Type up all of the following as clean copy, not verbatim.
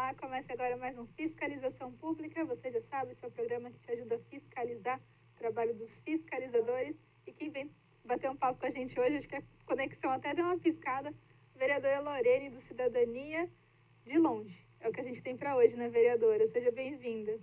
Olá, começa agora mais um Fiscalização Pública. Você já sabe, esse é o programa que te ajuda a fiscalizar o trabalho dos fiscalizadores. E quem vem bater um papo com a gente hoje, acho que a conexão até deu uma piscada, vereadora Lorene, do Cidadania de Longe. É o que a gente tem para hoje, né, vereadora? Seja bem-vinda.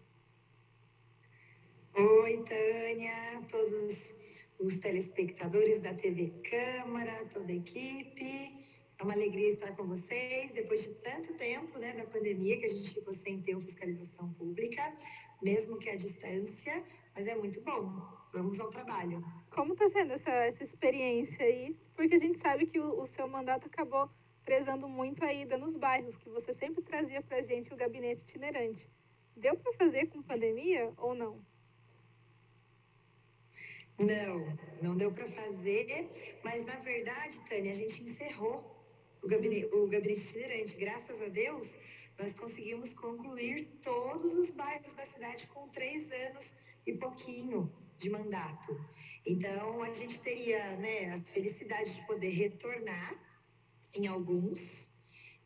Oi, Tânia, todos os telespectadores da TV Câmara, toda a equipe. É uma alegria estar com vocês depois de tanto tempo, né, da pandemia, que a gente ficou sem ter uma fiscalização pública, mesmo que à distância, mas é muito bom. Vamos ao trabalho. Como está sendo essa experiência aí? Porque a gente sabe que o seu mandato acabou prezando muito a ida nos bairros, que você sempre trazia para a gente o gabinete itinerante. Deu para fazer com pandemia ou não? Não deu para fazer, mas na verdade, Tânia, a gente encerrou o gabinete itinerante. Graças a Deus, nós conseguimos concluir todos os bairros da cidade com 3 anos e pouquinho de mandato. Então, a gente teria, né, a felicidade de poder retornar em alguns,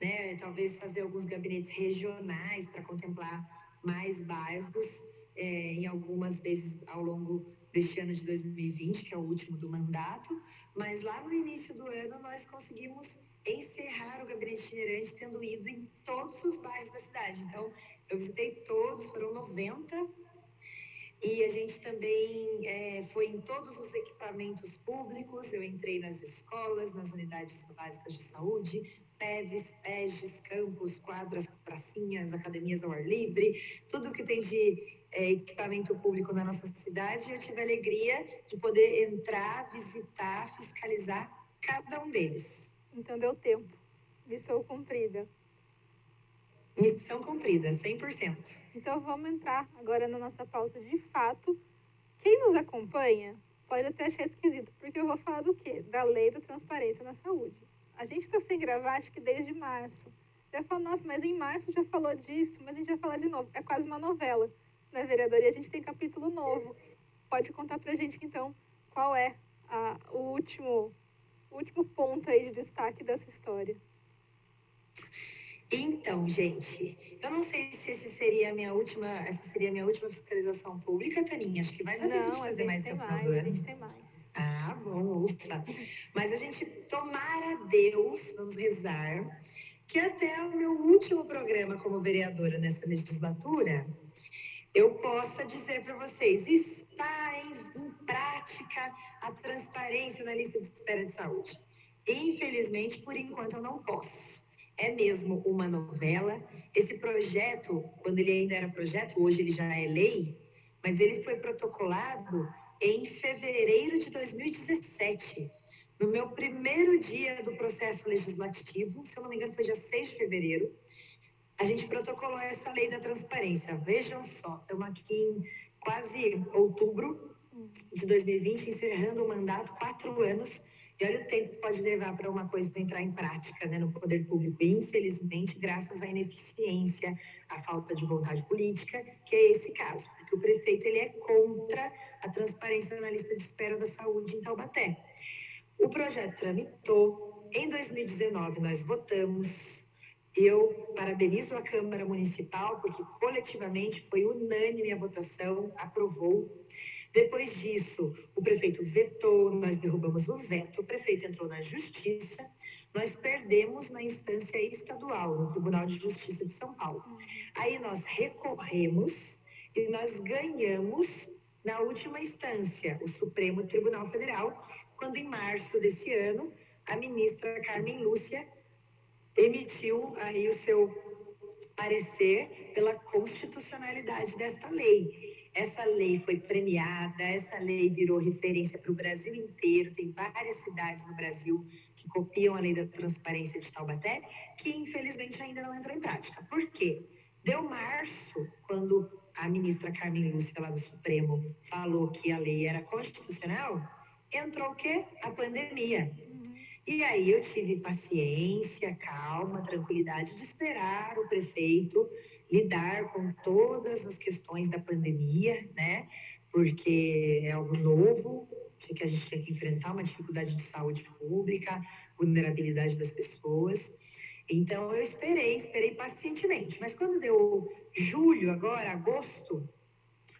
né, talvez fazer alguns gabinetes regionais para contemplar mais bairros, em algumas vezes ao longo deste ano de 2020, que é o último do mandato, mas lá no início do ano nós conseguimos encerrar o gabinete itinerante tendo ido em todos os bairros da cidade. Então, eu visitei todos, foram 90, e a gente também foi em todos os equipamentos públicos. Eu entrei nas escolas, nas unidades básicas de saúde, PEVs, PEGs, campos, quadras, pracinhas, academias ao ar livre, tudo que tem de equipamento público na nossa cidade. Eu tive a alegria de poder entrar, visitar, fiscalizar cada um deles. Então deu tempo. Missão cumprida. Missão cumprida, 100%. Então vamos entrar agora na nossa pauta de fato. Quem nos acompanha pode até achar esquisito, porque eu vou falar do quê? Da Lei da Transparência na Saúde. A gente está sem gravar, acho que desde março. Já falo, nossa, mas em março já falou disso, mas a gente vai falar de novo. É quase uma novela, né, vereadora? E a gente tem capítulo novo. Pode contar pra gente, então, qual é o último ponto aí de destaque dessa história. Então, gente, eu não sei se essa seria a minha última fiscalização pública, Taninha. Acho que vai dar tempo de fazer mais até o final do ano. A gente tem mais. Ah, bom, ufa. Mas a gente, tomara a Deus, vamos rezar, que até o meu último programa como vereadora nessa legislatura, eu possa dizer para vocês, está em prática a transparência na lista de espera de saúde. Infelizmente, por enquanto, eu não posso. É mesmo uma novela. Esse projeto, quando ele ainda era projeto, hoje ele já é lei, mas ele foi protocolado em fevereiro de 2017. No meu primeiro dia do processo legislativo, se eu não me engano, foi dia 6 de fevereiro, a gente protocolou essa lei da transparência. Vejam só, estamos aqui em quase outubro de 2020, encerrando o mandato, 4 anos, e olha o tempo que pode levar para uma coisa entrar em prática, né, no poder público. E, infelizmente, graças à ineficiência, à falta de vontade política, que é esse caso, porque o prefeito ele é contra a transparência na lista de espera da saúde em Taubaté. O projeto tramitou, em 2019 nós votamos. Eu parabenizo a Câmara Municipal, porque coletivamente foi unânime a votação, aprovou. Depois disso, o prefeito vetou, nós derrubamos o veto, o prefeito entrou na justiça, nós perdemos na instância estadual, no Tribunal de Justiça de São Paulo. Aí nós recorremos e nós ganhamos na última instância, o Supremo Tribunal Federal, quando em março desse ano, a ministra Carmen Lúcia emitiu aí o seu parecer pela constitucionalidade desta lei. Essa lei foi premiada, essa lei virou referência para o Brasil inteiro. Tem várias cidades no Brasil que copiam a lei da transparência de Taubaté, que infelizmente ainda não entrou em prática. Por quê? Deu março, quando a ministra Carmen Lúcia, lá do Supremo, falou que a lei era constitucional, entrou o quê? A pandemia. E aí eu tive paciência, calma, tranquilidade de esperar o prefeito lidar com todas as questões da pandemia, né? Porque é algo novo, que a gente tem que enfrentar, uma dificuldade de saúde pública, vulnerabilidade das pessoas. Então, eu esperei pacientemente. Mas quando deu julho, agora, agosto,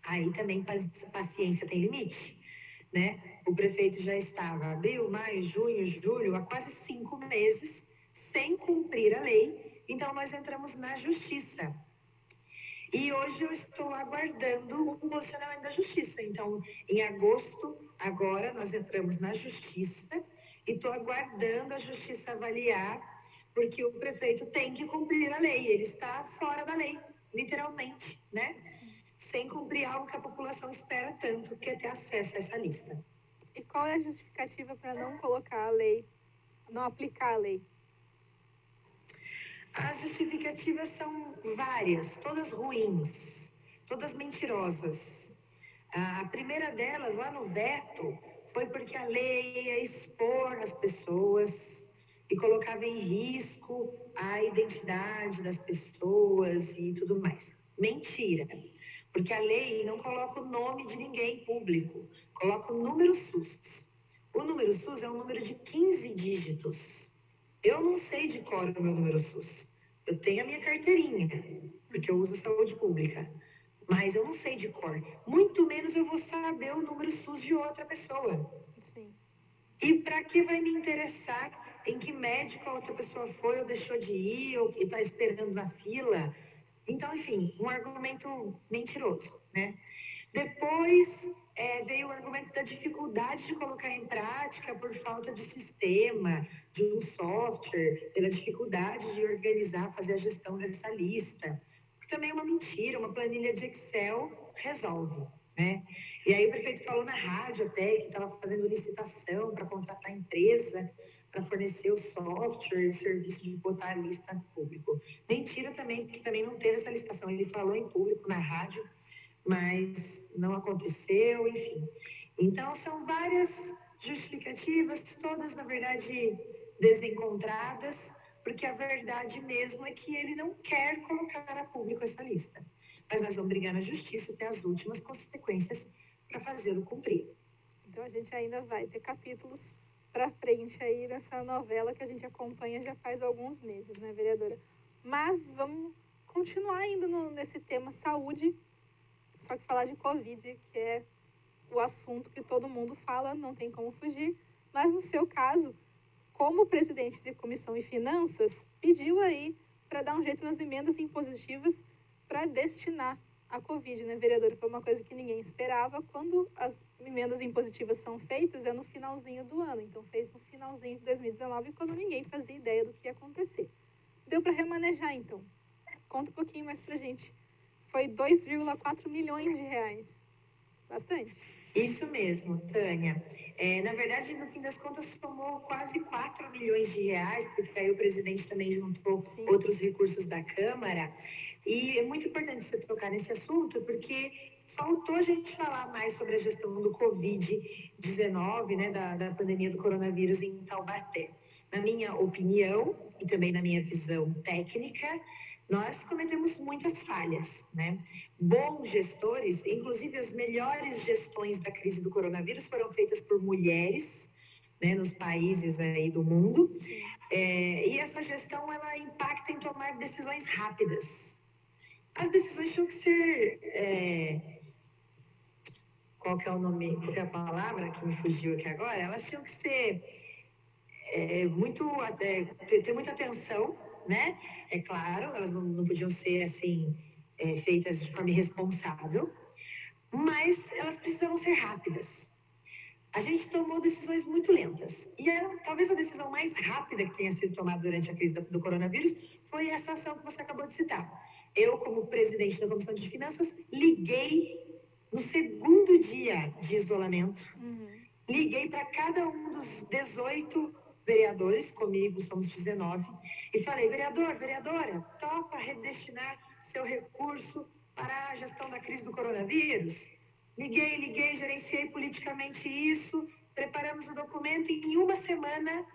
aí também paciência tem limite, né? O prefeito já estava abril, maio, junho, julho, há quase 5 meses, sem cumprir a lei. Então, nós entramos na justiça. E hoje eu estou aguardando o posicionamento da justiça. Então, em agosto, agora, nós entramos na justiça e estou aguardando a justiça avaliar, porque o prefeito tem que cumprir a lei. Ele está fora da lei, literalmente, né? Sem cumprir algo que a população espera tanto, que é ter acesso a essa lista. E qual é a justificativa para não colocar a lei, não aplicar a lei? As justificativas são várias, todas ruins, todas mentirosas. A primeira delas, lá no veto, foi porque a lei ia expor as pessoas e colocava em risco a identidade das pessoas e tudo mais. Mentira, porque a lei não coloca o nome de ninguém público, coloca o número SUS. O número SUS é um número de 15 dígitos. Eu não sei de cor o meu número SUS. Eu tenho a minha carteirinha, porque eu uso saúde pública. Mas eu não sei de cor. Muito menos eu vou saber o número SUS de outra pessoa. Sim. E para que vai me interessar em que médico a outra pessoa foi ou deixou de ir, ou que está esperando na fila? Então, enfim, um argumento mentiroso, né? Depois veio o argumento da dificuldade de colocar em prática por falta de sistema, de um software, pela dificuldade de organizar, fazer a gestão dessa lista. Que também é uma mentira, uma planilha de Excel resolve, né? E aí o prefeito falou na rádio até que estava fazendo licitação para contratar a empresa para fornecer o software, o serviço de botar a lista no público. Mentira também, porque também não teve essa licitação. Ele falou em público na rádio, mas não aconteceu, enfim. Então, são várias justificativas, todas, na verdade, desencontradas, porque a verdade mesmo é que ele não quer colocar a público essa lista. Mas nós vamos brigar na justiça até as últimas consequências para fazê-lo cumprir. Então, a gente ainda vai ter capítulos para frente aí nessa novela que a gente acompanha já faz alguns meses, né, vereadora? Mas vamos continuar indo nesse tema saúde, só que falar de Covid, que é o assunto que todo mundo fala, não tem como fugir. Mas no seu caso, como presidente de comissão e finanças, pediu aí para dar um jeito nas emendas impositivas para destinar a Covid, né, vereadora? Foi uma coisa que ninguém esperava. Quando as emendas impositivas são feitas, é no finalzinho do ano. Então, fez no finalzinho de 2019, quando ninguém fazia ideia do que ia acontecer. Deu para remanejar, então. Conta um pouquinho mais para a gente. Foi 2,4 milhões de reais. Bastante. Isso mesmo, Tânia. Na verdade, no fim das contas, somou quase 4 milhões de reais, porque aí o presidente também juntou outros recursos da Câmara. E é muito importante você tocar nesse assunto, porque faltou a gente falar mais sobre a gestão do Covid-19, né, da pandemia do coronavírus em Taubaté. Na minha opinião, e também na minha visão técnica, nós cometemos muitas falhas, né? Bons gestores, inclusive as melhores gestões da crise do coronavírus foram feitas por mulheres, né, nos países aí do mundo. E essa gestão, ela impacta em tomar decisões rápidas. As decisões tinham que ser... qual que é o nome, qual que é a palavra que me fugiu aqui agora? Elas tinham que ser ter muita atenção, né? É claro, elas não podiam ser assim feitas de forma irresponsável, mas elas precisavam ser rápidas. A gente tomou decisões muito lentas. E talvez a decisão mais rápida que tenha sido tomada durante a crise do coronavírus foi essa ação que você acabou de citar. Eu, como presidente da Comissão de Finanças, liguei no segundo dia de isolamento, liguei para cada um dos 18 vereadores, comigo somos 19, e falei: vereadora, topa redestinar seu recurso para a gestão da crise do coronavírus? Liguei, gerenciei politicamente isso, preparamos o documento e em uma semana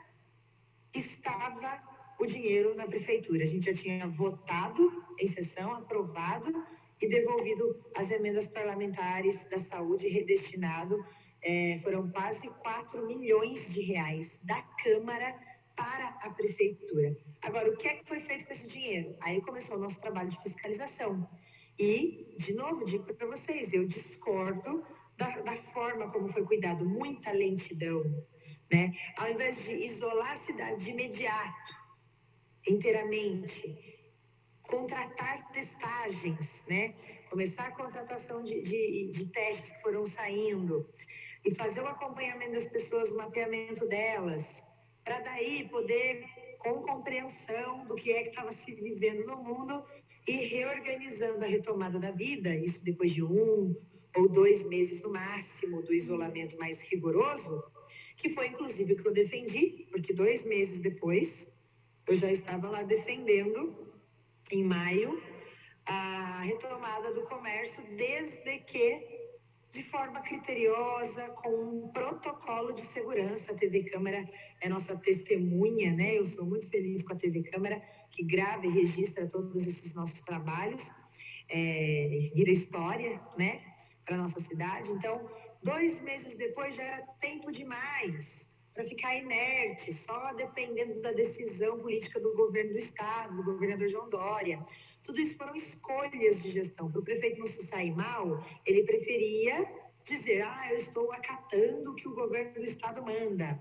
estava o dinheiro na prefeitura. A gente já tinha votado em sessão, aprovado e devolvido as emendas parlamentares da saúde, redestinado. Foram quase 4 milhões de reais da Câmara para a prefeitura. Agora, o que é que foi feito com esse dinheiro? Aí começou o nosso trabalho de fiscalização. E, de novo, digo para vocês, eu discordo da forma como foi cuidado, muita lentidão, né? Ao invés de isolar a cidade de imediato, inteiramente, contratar testagens, né? Começar a contratação de testes que foram saindo e fazer o acompanhamento das pessoas, o mapeamento delas, para daí poder, com compreensão do que é que estava se vivendo no mundo, ir reorganizando a retomada da vida, isso depois de 1 ou 2 meses no máximo do isolamento mais rigoroso, que foi inclusive o que eu defendi, porque 2 meses depois eu já estava lá defendendo, em maio, a retomada do comércio, desde que de forma criteriosa, com um protocolo de segurança. A TV Câmara é nossa testemunha, né? Eu sou muito feliz com a TV Câmara, que grava e registra todos esses nossos trabalhos, vira história, né, para nossa cidade. Então, 2 meses depois já era tempo demais para ficar inerte, só dependendo da decisão política do governo do estado, do governador João Dória. Tudo isso foram escolhas de gestão. Para o prefeito não se sair mal, ele preferia dizer, eu estou acatando o que o governo do estado manda.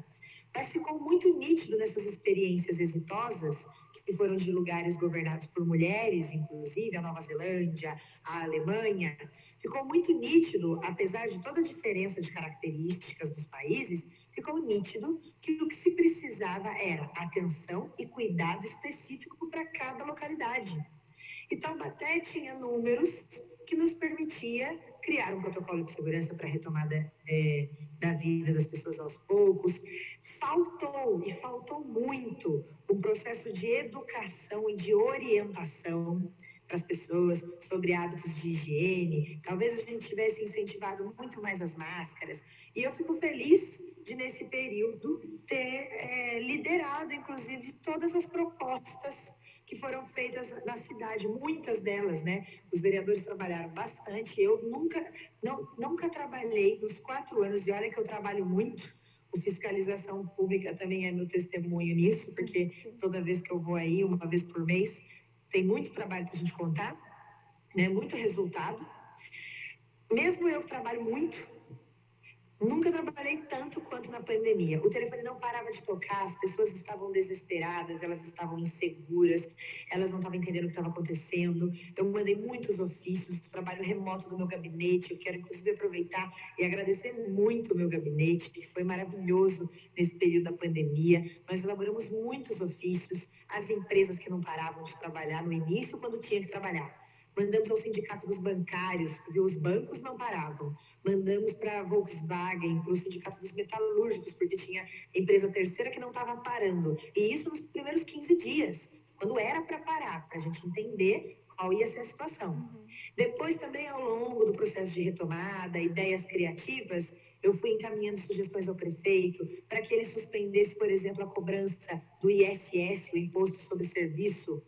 Mas ficou muito nítido nessas experiências exitosas, que foram de lugares governados por mulheres, inclusive a Nova Zelândia, a Alemanha, ficou muito nítido, apesar de toda a diferença de características dos países, ficou nítido que o que se precisava era atenção e cuidado específico para cada localidade. E Taubaté tinha números que nos permitia criar um protocolo de segurança para a retomada da vida das pessoas aos poucos. Faltou muito um processo de educação e de orientação para as pessoas sobre hábitos de higiene. Talvez a gente tivesse incentivado muito mais as máscaras. E eu fico feliz de, nesse período, ter liderado, inclusive, todas as propostas que foram feitas na cidade, muitas delas, né? Os vereadores trabalharam bastante. Eu nunca trabalhei nos 4 anos, e olha que eu trabalho muito. O Fiscalização Pública também é meu testemunho nisso, porque toda vez que eu vou aí, uma vez por mês, tem muito trabalho para a gente contar, né? Muito resultado. Mesmo eu que trabalho muito, nunca trabalhei tanto quanto na pandemia. O telefone não parava de tocar, as pessoas estavam desesperadas, elas estavam inseguras, elas não estavam entendendo o que estava acontecendo. Eu mandei muitos ofícios, trabalho remoto do meu gabinete. Eu quero, inclusive, aproveitar e agradecer muito o meu gabinete, que foi maravilhoso nesse período da pandemia. Nós elaboramos muitos ofícios às empresas que não paravam de trabalhar no início, quando tinha que trabalhar. Mandamos ao Sindicato dos Bancários, porque os bancos não paravam. Mandamos para a Volkswagen, para o Sindicato dos Metalúrgicos, porque tinha empresa terceira que não estava parando. E isso nos primeiros 15 dias, quando era para parar, para a gente entender qual ia ser a situação. Depois também, ao longo do processo de retomada, ideias criativas, eu fui encaminhando sugestões ao prefeito para que ele suspendesse, por exemplo, a cobrança do ISS, o Imposto sobre Serviço,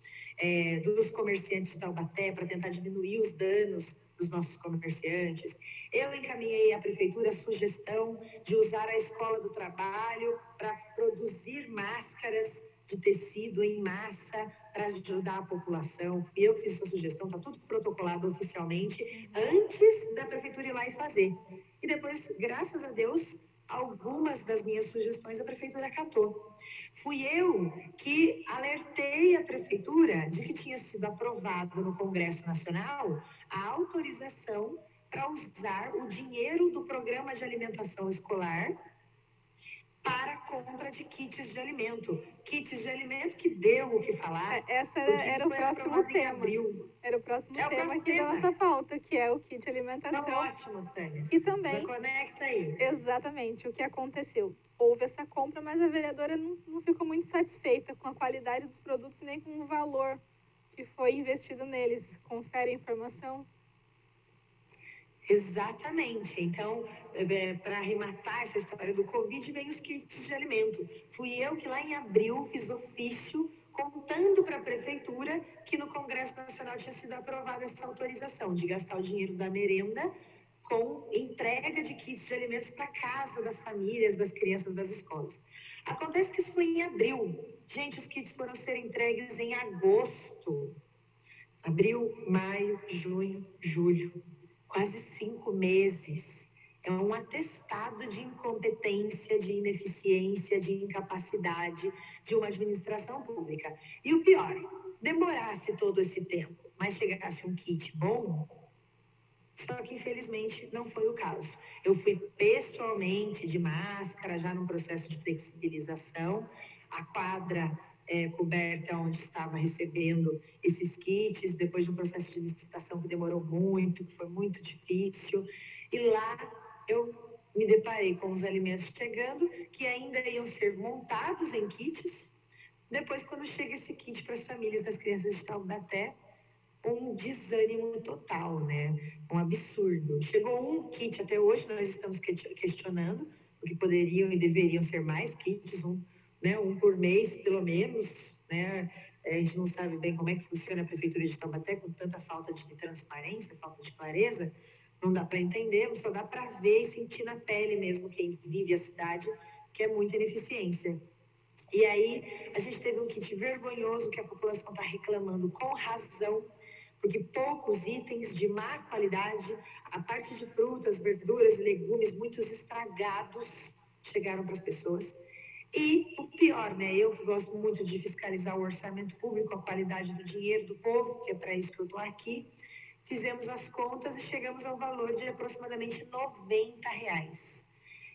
dos comerciantes de Taubaté, para tentar diminuir os danos dos nossos comerciantes. Eu encaminhei à prefeitura a sugestão de usar a Escola do Trabalho para produzir máscaras de tecido em massa para ajudar a população. Fui eu que fiz essa sugestão, está tudo protocolado oficialmente, antes da prefeitura ir lá e fazer. E depois, graças a Deus, algumas das minhas sugestões a prefeitura acatou. Fui eu que alertei a prefeitura de que tinha sido aprovado no Congresso Nacional a autorização para usar o dinheiro do Programa de Alimentação Escolar para a compra de kits de alimento. Kits de alimento que deu o que falar. Essa era o próximo tema. Era o próximo tema aqui da nossa pauta, que é o kit alimentação. Tá ótimo, Tânia. Que também... Já conecta aí. Exatamente. O que aconteceu? Houve essa compra, mas a vereadora não ficou muito satisfeita com a qualidade dos produtos, nem com o valor que foi investido neles. Confere a informação? Exatamente. Então, para arrematar essa história do Covid, vem os kits de alimento. Fui eu que lá em abril fiz ofício contando para a prefeitura que no Congresso Nacional tinha sido aprovada essa autorização de gastar o dinheiro da merenda com entrega de kits de alimentos para casa das famílias, das crianças das escolas. Acontece que isso foi em abril. Gente, os kits foram ser entregues em agosto. Abril, maio, junho, julho. Quase 5 meses. É um atestado de incompetência, de ineficiência, de incapacidade de uma administração pública. E o pior, demorasse todo esse tempo, mas chegasse um kit bom, só que infelizmente não foi o caso. Eu fui pessoalmente de máscara, já num processo de flexibilização, a quadra coberta onde estava recebendo esses kits, depois de um processo de licitação que demorou muito, que foi muito difícil, e lá eu me deparei com os alimentos chegando, que ainda iam ser montados em kits. Depois, quando chega esse kit para as famílias das crianças de Taubaté, um desânimo total, né? Um absurdo. Chegou um kit, até hoje nós estamos questionando, porque poderiam e deveriam ser mais kits, um por mês, pelo menos, né? A gente não sabe bem como é que funciona a Prefeitura de Taubaté, com tanta falta de transparência, falta de clareza, não dá para entender, só dá para ver e sentir na pele mesmo quem vive a cidade, que é muita ineficiência. E aí, a gente teve um kit vergonhoso que a população está reclamando com razão, porque poucos itens de má qualidade, a parte de frutas, verduras e legumes, muitos estragados, chegaram para as pessoas. E o pior, né? Eu que gosto muito de fiscalizar o orçamento público, a qualidade do dinheiro do povo, que é para isso que eu estou aqui, fizemos as contas e chegamos ao valor de aproximadamente R$90.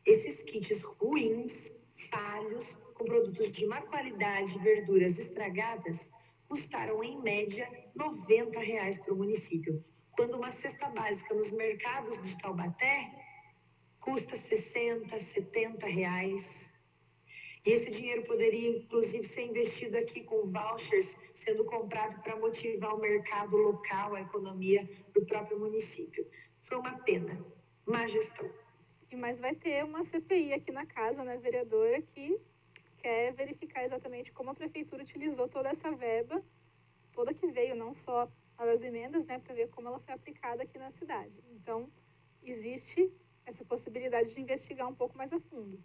Esses kits ruins, falhos, com produtos de má qualidade, verduras estragadas, custaram em média R$90 para o município, quando uma cesta básica nos mercados de Taubaté custa R$60, R$70. E esse dinheiro poderia, inclusive, ser investido aqui com vouchers sendo comprado para motivar o mercado local, a economia do próprio município. Foi uma pena. Má gestão. Mas vai ter uma CPI aqui na casa, né, vereadora, que quer verificar exatamente como a prefeitura utilizou toda essa verba, toda que veio, não só as emendas, né, para ver como ela foi aplicada aqui na cidade. Então, existe essa possibilidade de investigar um pouco mais a fundo.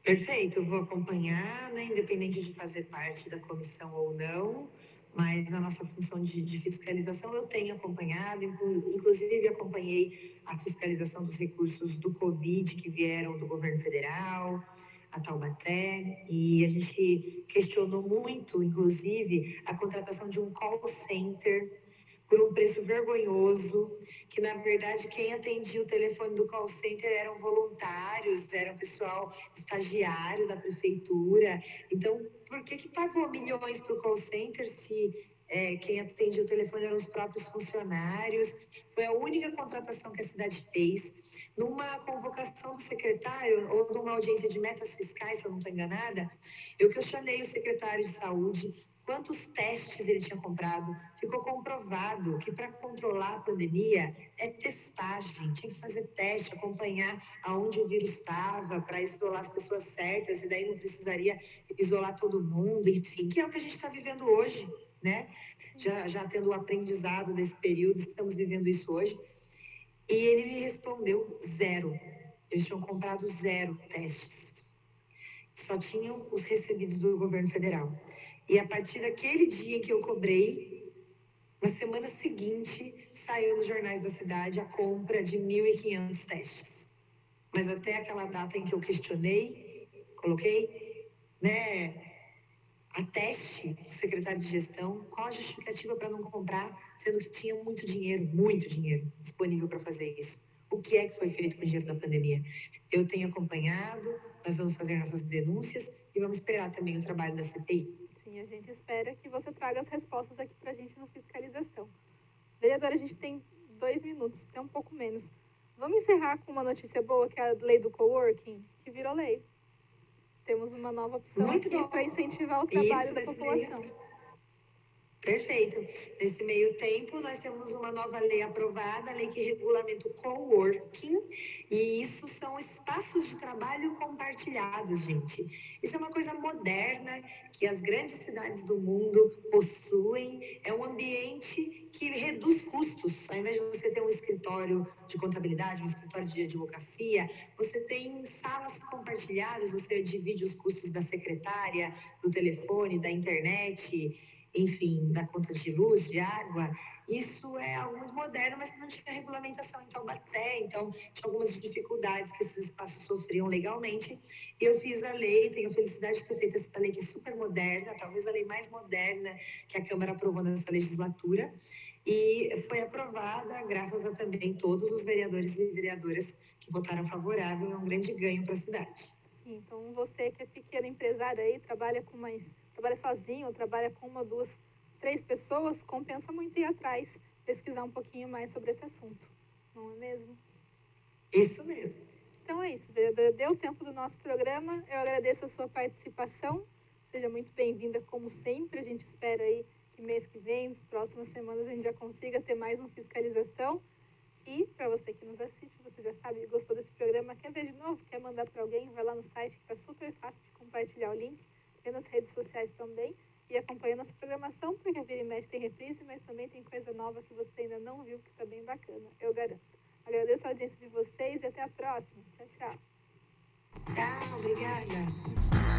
Perfeito, eu vou acompanhar, né, independente de fazer parte da comissão ou não, mas a nossa função de fiscalização eu tenho acompanhado, inclusive acompanhei a fiscalização dos recursos do Covid que vieram do governo federal, a Taubaté, e a gente questionou muito, inclusive, a contratação de um call center por um preço vergonhoso, que na verdade quem atendia o telefone do call center eram voluntários, era o pessoal estagiário da prefeitura. Então, por que pagou milhões para o call center se quem atendia o telefone eram os próprios funcionários? Foi a única contratação que a cidade fez. Numa convocação do secretário, ou numa audiência de metas fiscais, se eu não estou enganada, eu questionei o secretário de saúde quantos testes ele tinha comprado. Ficou comprovado que para controlar a pandemia é testagem, tinha que fazer teste, acompanhar aonde o vírus estava, para isolar as pessoas certas, e daí não precisaria isolar todo mundo, enfim, que é o que a gente está vivendo hoje, né? Já tendo o aprendizado desse período, estamos vivendo isso hoje. E ele me respondeu 0. Eles tinham comprado 0 testes. Só tinham os recebidos do governo federal. E a partir daquele dia que eu cobrei, na semana seguinte, saiu nos jornais da cidade a compra de 1.500 testes. Mas até aquela data em que eu questionei, coloquei, né, a teste, o secretário de gestão, qual a justificativa para não comprar, sendo que tinha muito dinheiro disponível para fazer isso. O que é que foi feito com o dinheiro da pandemia? Eu tenho acompanhado, nós vamos fazer nossas denúncias e vamos esperar também o trabalho da CPI. Sim, a gente espera que você traga as respostas aqui para a gente no Fiscalização. Vereadora, a gente tem 2 minutos, até um pouco menos. Vamos encerrar com uma notícia boa, que é a lei do coworking, que virou lei. Temos uma nova opção Muito aqui para incentivar o trabalho da população. Perfeito. Nesse meio tempo, nós temos uma nova lei aprovada, a lei que regulamenta o coworking, e isso são espaços de trabalho compartilhados, gente. Isso é uma coisa moderna que as grandes cidades do mundo possuem. É um ambiente que reduz custos. Ao invés de você ter um escritório de contabilidade, um escritório de advocacia, você tem salas compartilhadas, você divide os custos da secretária, do telefone, da internet, enfim, da conta de luz, de água. Isso é algo muito moderno, mas que não tinha regulamentação em Taubaté, então tinha algumas dificuldades que esses espaços sofriam legalmente. E eu fiz a lei, tenho a felicidade de ter feito essa lei que é super moderna, talvez a lei mais moderna que a Câmara aprovou nessa legislatura, e foi aprovada graças a também todos os vereadores e vereadoras que votaram favorável, é um grande ganho para a cidade. Sim, então você que é pequeno empresário aí, trabalha sozinho, trabalha com uma, duas, três pessoas, compensa muito ir atrás, pesquisar um pouquinho mais sobre esse assunto, não é mesmo? Isso mesmo. Então é isso, deu o tempo do nosso programa, eu agradeço a sua participação, seja muito bem-vinda como sempre, a gente espera aí que mês que vem, nas próximas semanas, a gente já consiga ter mais uma fiscalização. E para você que nos assiste, você já sabe, gostou desse programa, quer ver de novo, quer mandar para alguém, vai lá no site que está super fácil de compartilhar o link, vê nas redes sociais também e acompanha nossa programação, porque a Vira e Mexe tem reprise, mas também tem coisa nova que você ainda não viu, que está bem bacana, eu garanto. Agradeço a audiência de vocês e até a próxima. Tchau, tchau. Tchau, obrigada.